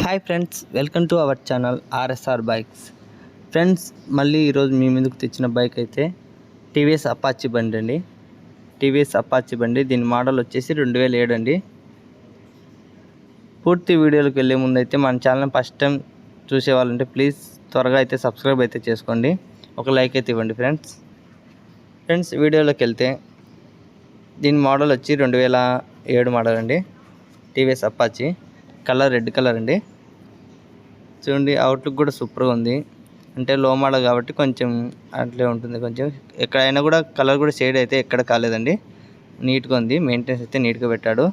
Hi friends, welcome to our channel RSR bikes. Friends, మళ్ళీ ఈరోజు మీ ముందుకు తెచ్చిన బైక్ అయితే టీవీఎస్ అపాచీ బండి అండి. టీవీఎస్ అపాచీ బండి, దీని మోడల్ వచ్చేసి 2007 అండి. పూర్తి వీడియోలోకి వెళ్ళే ముందు అయితే మన ఛానల్ ఫస్ట్ టైం చూసేవాళ్ళంటే ప్లీజ్ త్వరగా అయితే సబ్స్క్రైబ్ అయితే చేసుకోండి, ఒక లైక్ అయితే ఇవ్వండి. ఫ్రెండ్స్ వీడియోలోకి వెళ్తే దీని మోడల్ వచ్చి 2007 మోడల్ అండి. TVS Apache, colour red colour అండి. చూడండి, అవుట్లుక్ కూడా సూపర్గా ఉంది. అంటే లో మోడల్ కాబట్టి కొంచెం అట్లే ఉంటుంది. కొంచెం ఎక్కడైనా కూడా కలర్ కూడా షేడ్ అయితే ఎక్కడ కాలేదండి, నీట్గా ఉంది. మెయింటెనెన్స్ అయితే నీట్గా పెట్టాడు.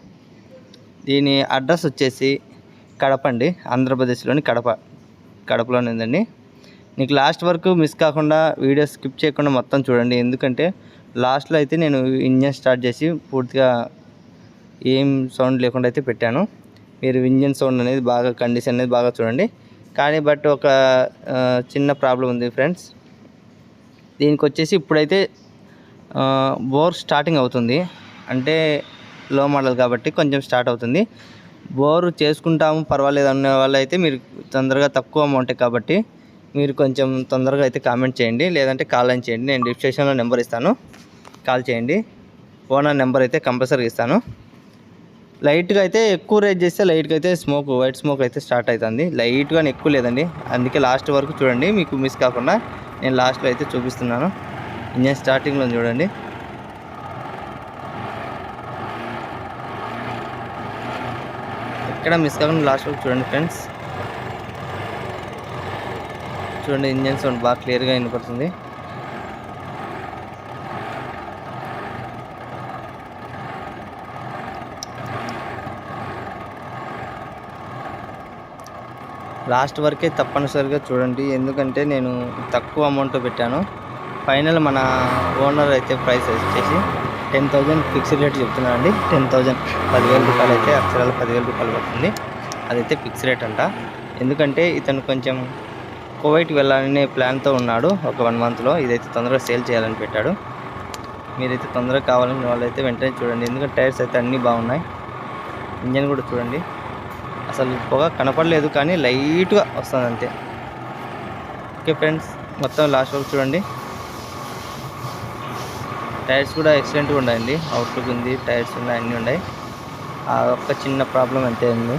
దీని అడ్రస్ వచ్చేసి కడప అండి, ఆంధ్రప్రదేశ్లోని కడపలోనే ఉందండి. నీకు లాస్ట్ వరకు మిస్ కాకుండా వీడియో స్కిప్ చేయకుండా మొత్తం చూడండి, ఎందుకంటే లాస్ట్లో అయితే నేను ఇంజన్ స్టార్ట్ చేసి పూర్తిగా ఏం సౌండ్ లేకుండా అయితే పెట్టాను. మీరు ఇంజన్ సౌండ్ అనేది బాగా, కండిషన్ అనేది బాగా చూడండి. కానీ బట్ ఒక చిన్న ప్రాబ్లం ఉంది ఫ్రెండ్స్. దీనికి వచ్చేసి ఇప్పుడైతే బోర్ స్టార్టింగ్ అవుతుంది. అంటే లో మోడల్ కాబట్టి కొంచెం స్టార్ట్ అవుతుంది. బోర్ చేసుకుంటాము పర్వాలేదు అనే వాళ్ళు అయితే మీరు తొందరగా తక్కువ అమౌంటే కాబట్టి మీరు కొంచెం తొందరగా అయితే కామెంట్ చేయండి, లేదంటే కాల్ అని చేయండి. నేను డిస్క్రిప్షన్లో నెంబర్ ఇస్తాను, కాల్ చేయండి. ఓనర్ నెంబర్ అయితే కంపల్సరీగా ఇస్తాను. లైట్గా అయితే ఎక్కువ రేట్ చేస్తే లైట్గా అయితే వైట్ స్మోక్ అయితే స్టార్ట్ అవుతుంది. లైట్గా ఎక్కువ లేదండి, అందుకే లాస్ట్ వరకు చూడండి, మీకు మిస్ కాకుండా. నేను లాస్ట్లో అయితే చూపిస్తున్నాను. ఇంజన్ స్టార్టింగ్లో చూడండి. ఎక్కడ మిస్ కాకుండా లాస్ట్ వరకు చూడండి ఫ్రెండ్స్. చూడండి, ఇంజన్ సౌండ్ బాగా క్లియర్గా వినపడుతుంది. లాస్ట్ వరకే తప్పనిసరిగా చూడండి, ఎందుకంటే నేను తక్కువ అమౌంట్ పెట్టాను. ఫైనల్ మన ఓనర్ అయితే ప్రైస్ వచ్చేసి 10,000 ఫిక్స్డ్ రేట్ చెప్తున్నాను అండి. 10,000, 10,000 రూపాయలు అయితే అక్షరాలు 10,000 రూపాయలు పడుతుంది. అదైతే ఫిక్స్ రేట్ అంట. ఎందుకంటే ఇతను కొంచెం కువైట్ వెళ్ళాలనే ప్లాన్తో ఉన్నాడు. ఒక 1 మంత్లో ఇదైతే తొందరగా సేల్ చేయాలని పెట్టాడు. మీరైతే తొందరగా కావాలని వాళ్ళైతే వెంటనే చూడండి, ఎందుకంటే టైర్స్ అయితే అన్నీ బాగున్నాయి. ఇంజన్ కూడా చూడండి, అసలు పొగ కనపడలేదు కానీ లైట్గా వస్తుంది అంతే. ఓకే ఫ్రెండ్స్, మొత్తం లాస్ట్ వరకు చూడండి. టైర్స్ కూడా ఎక్సలెంట్గా ఉన్నాయండి, అవుట్లుక్ ఉంది, టైర్స్ ఉన్నాయి, అన్నీ ఉన్నాయి. ఆ ఒక్క చిన్న ప్రాబ్లం అంతే ఉంది.